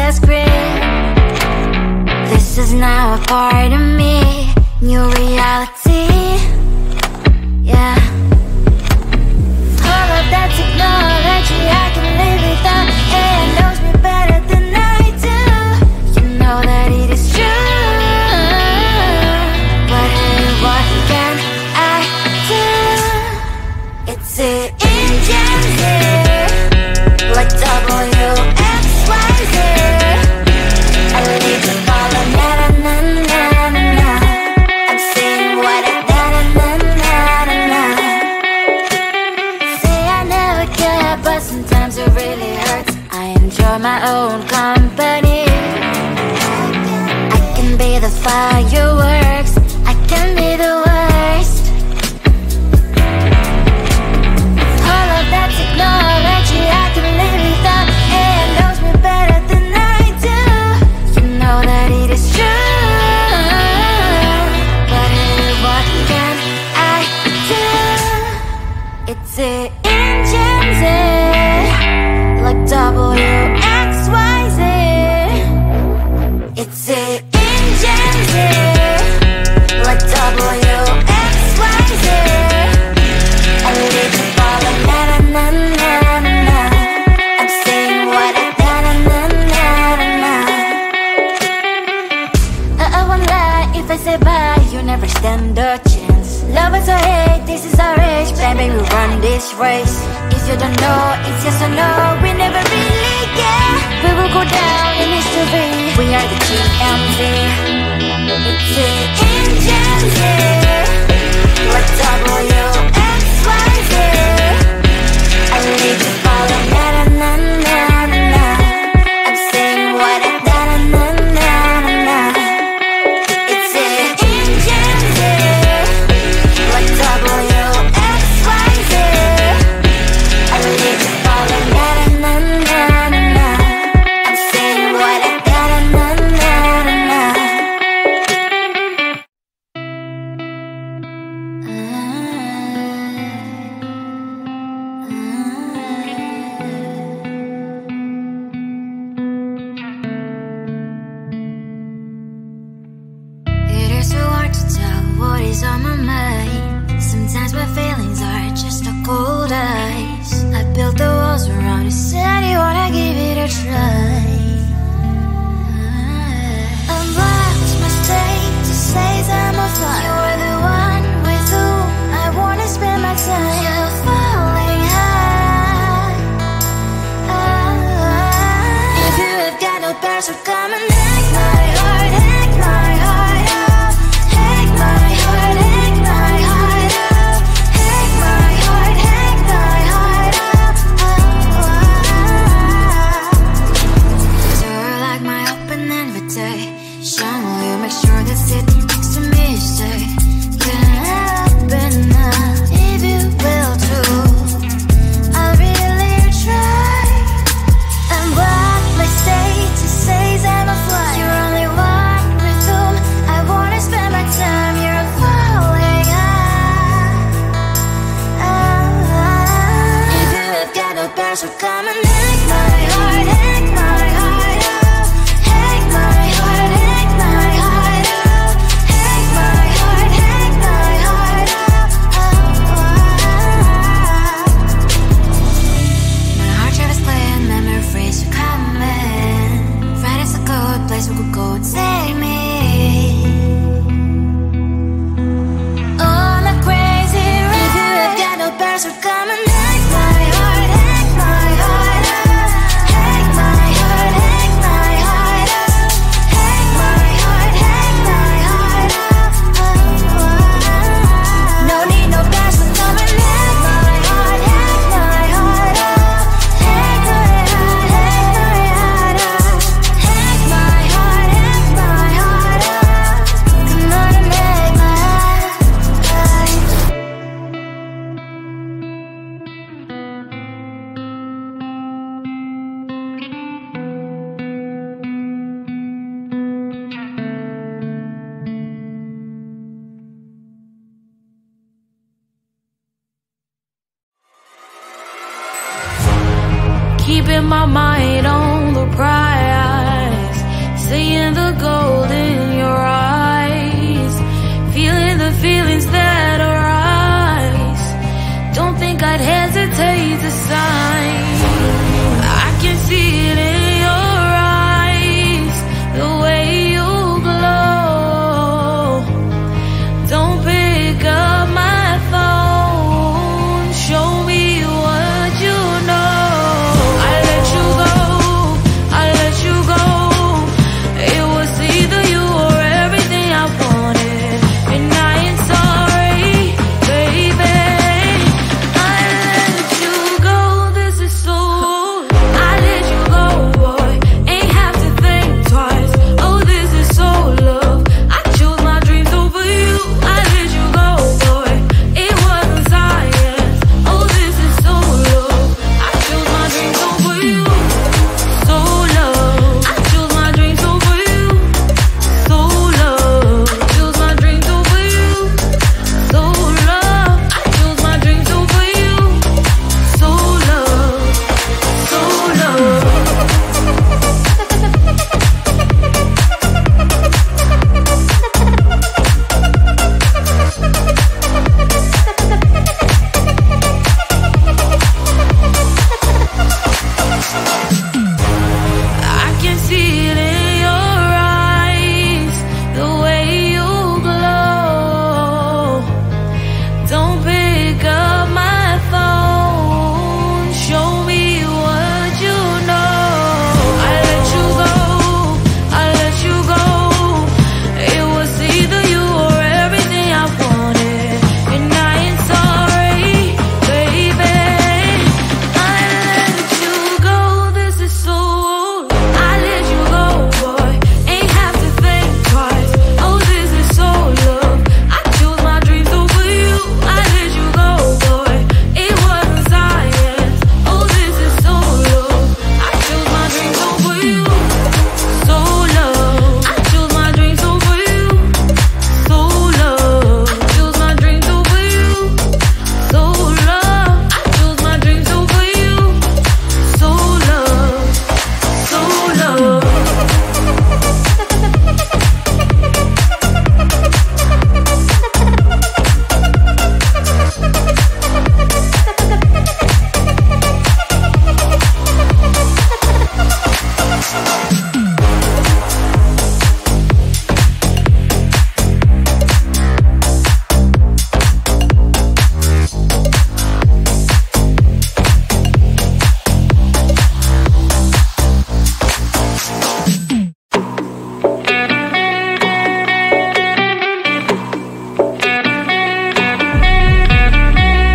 last grip. This is now a part of me, new reality. Yeah. All of that technology I can live without. AI knows me better than I do. You know that it is true. But hey, what can I do? It's the engine here, like WXYZ. I need to follow na-na-na-na-na-na. I'm saying what I na-na-na-na-na-na. Say I never care, but sometimes it really hurts. I enjoy my own company. I can be the fireworks, I can be the worst. All of that technology I can live without. AI knows me better than I do. You know that it is true. But hey, what can I do? It's the engines, like WXYZ. It's the engines, like WXYZ. I need to follow na-na-na-na-na-na. I'm saying what I na-na-na-na-na-na. I won't lie if I say bye, you never stand a chance. Love is or hate, this is our age. Baby, we run this race. If you don't know, it's yes or no. We never really get. We will go down in history. We are the GMZ. It's the engines here, like WXYZ. I need to follow na-na-na-na-na-na. I'm saying what I na-na-na-na-na-na. It's the engines here, like WXYZ. I need to follow na-na-na-na-na-na. I'm saying what I na-na-na-na-na-na. It is so hard to tell what is on my mind. Sometimes my feelings are just a cold ice. I built the walls around you, said you wanna give it a try. Unlocked my state to say I'm a fly. You are the one with whom I wanna spend my time. You're falling high. If you have got no bears, so come and hack my heart, hack my heart up. Hack my heart, hack my heart up. Hack my heart, hack my heart up. So like my open invitation, will you make sure that sitting next to me say, can I open up if you will too? I'll really try. And what my state to say I'm a fly. You're only one with whom I wanna spend my time. You're falling high. If you have got no bears, so come and hack my heart, hack my heart up. Hack my heart, hack my heart up. Hack my heart, hack my heart up. My heart travels playing memories are coming. Right as a good place we could go and take me. On a crazy ride. If you have got no bears, so come and hack my heart, hack my heart up. Hack my heart, hack my heart up. Hack my heart, hack my heart up. No need no bears, so come and hack my heart, hack my heart up. Hack my heart, hack my heart up. Hack my heart, hack my heart up. Come on and hack my heart. Keeping my mind on the prize. the gold in your eyes, feeling the feelings that arise. Don't think I'd hesitate to sign. I can see it in your eyes, the way you glow. Don't pick up my phone, show me what you know. I let you go, I let you go. It was either you or everything I wanted, and I ain't sorry, baby. I let you go, this is so. I let you go, boy, ain't have to think twice. Oh, this is so love. I chose my dreams over you. I let you go, boy, it wasn't science. Oh, this is so love. I chose my dreams over you. So love. I chose my dreams over you. So love. Chose my dreams over you. So love. I chose my dreams over you. So love. So love. I can see it in your eyes, the way you glow. Don't pick up my phone, show me what you know. I let you go, I let you go. It was either you or everything I wanted, and I ain't sorry, baby. I let you go, this is so. I let you go, boy, ain't have to think twice. Oh, this is so love. I chose my dreams over you. I let you go, boy, it wasn't science. Oh, this is so love. I chose my dreams over you. So love. I chose my dreams over you. So love. Chose my dreams over you. So love. I chose my dreams over you. So love. So love.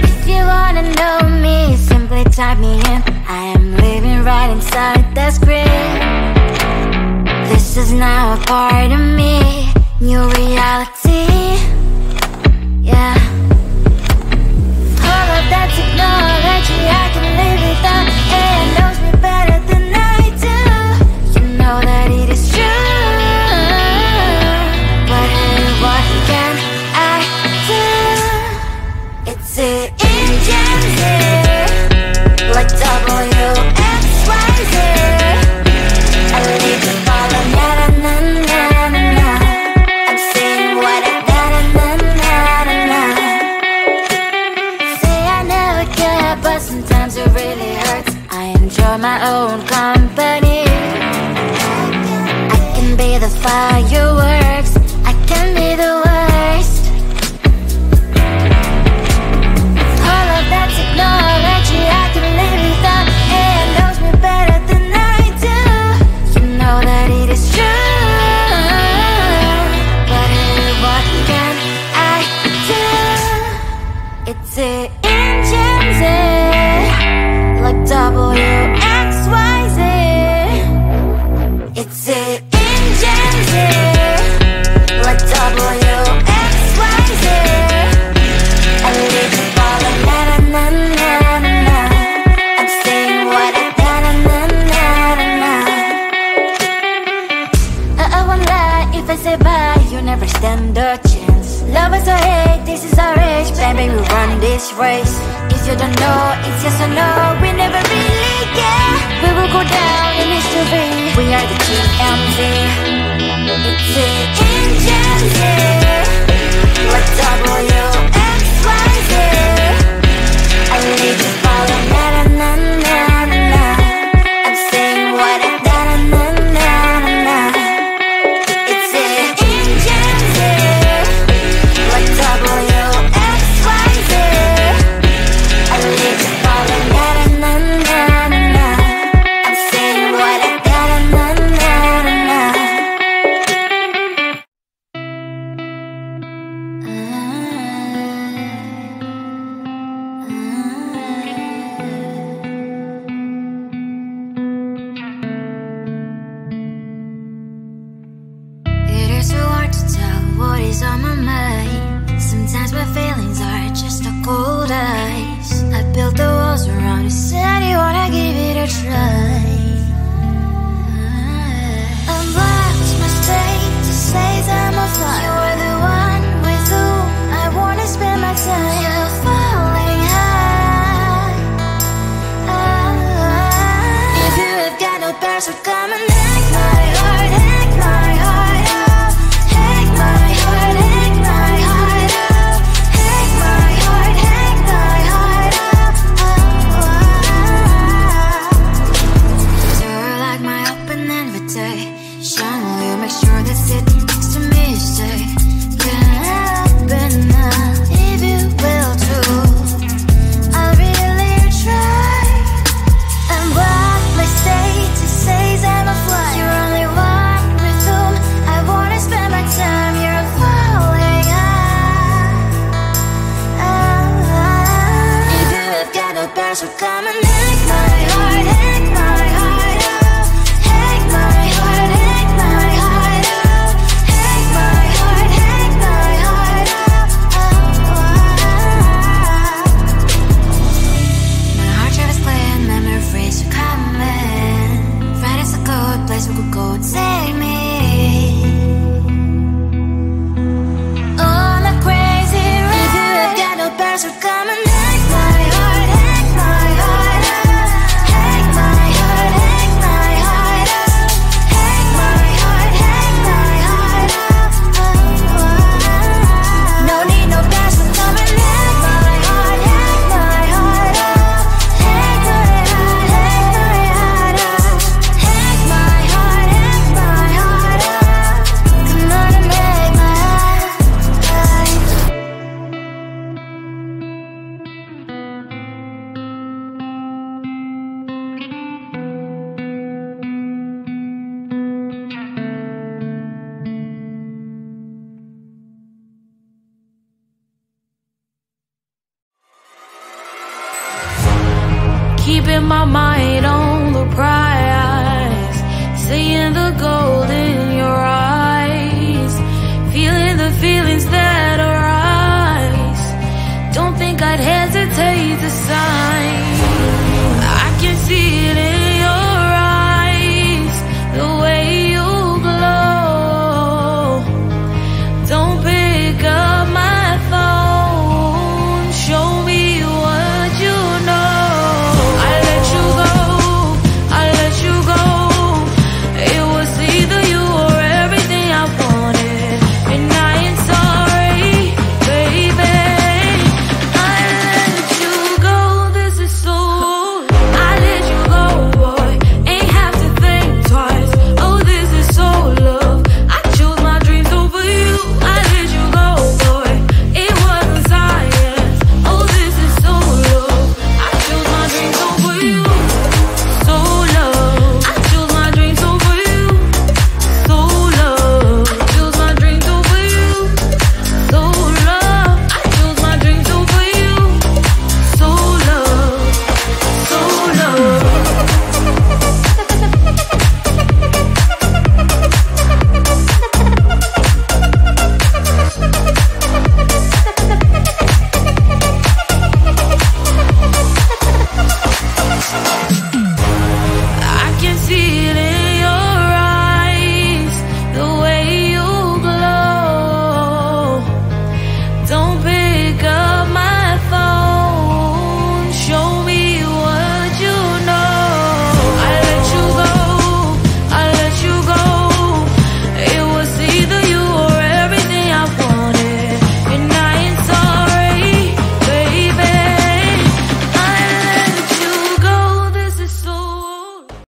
If you wanna know me, simply type me in. I am living right inside the screen. This is now a part of me, new reality. Yeah. All of that technology I can live without, and knows me better than I do. You know that it is true, but hey, what can I do? It's the engines here, like WXYZ. I leave the ball on na na na na na. I'm saying what I na na na na na. Say I never care, but sometimes it really hurts. I enjoy my own company. I can be the fireworks, I can be the worst. All of that technology I can live without, and knows me better than I do. You know that it is true, but hey, what can I do? It's the engines, like WXYZ. It's the engines, like WXYZ. I live the ball on na na na na na. I'm saying what I na na na na na. I won't lie if I say bye, you never stand a chance. Love is or hate, this is our age, baby, we run this race. If you don't know, it's yes or no, we never really care. We will go down in history, we are the GMZ. what is on my mind. Sometimes my feelings are just a cold ice. I built the walls around you, said you wanna give it a try. Unlocked my state to say I'm a fly. You are the one with whom I wanna spend my time. You're falling high. If you have got no bears, so come and hack my heart, hack my heart out. Hack my heart, hack my heart out. Hack my heart, hack my heart out. You're like my open invitation. Will you make sure that sitting next to me is safe? Can happen now, if you will too. I'll really try and block my state to say I'm a fly. You're only one with whom I wanna spend my time. You're falling high. If you have got no bears, so come and hack my heart, hack my heart out. Hack my heart, hack my heart out. Hack my heart, hack my heart out. My heart travels playing memories are coming. Right as a good place we could go and take me on a crazy ride. If you have got no bears, so come and hack my heart, hack my heart out. Hack my heart, hack my heart out. Hack my heart, hack my heart out. No need no bears, so come and hack my heart, hack my heart out. Hack my heart, hack my heart out. Hack my heart, hack my heart out. Come on and make my heart. Keeping my mind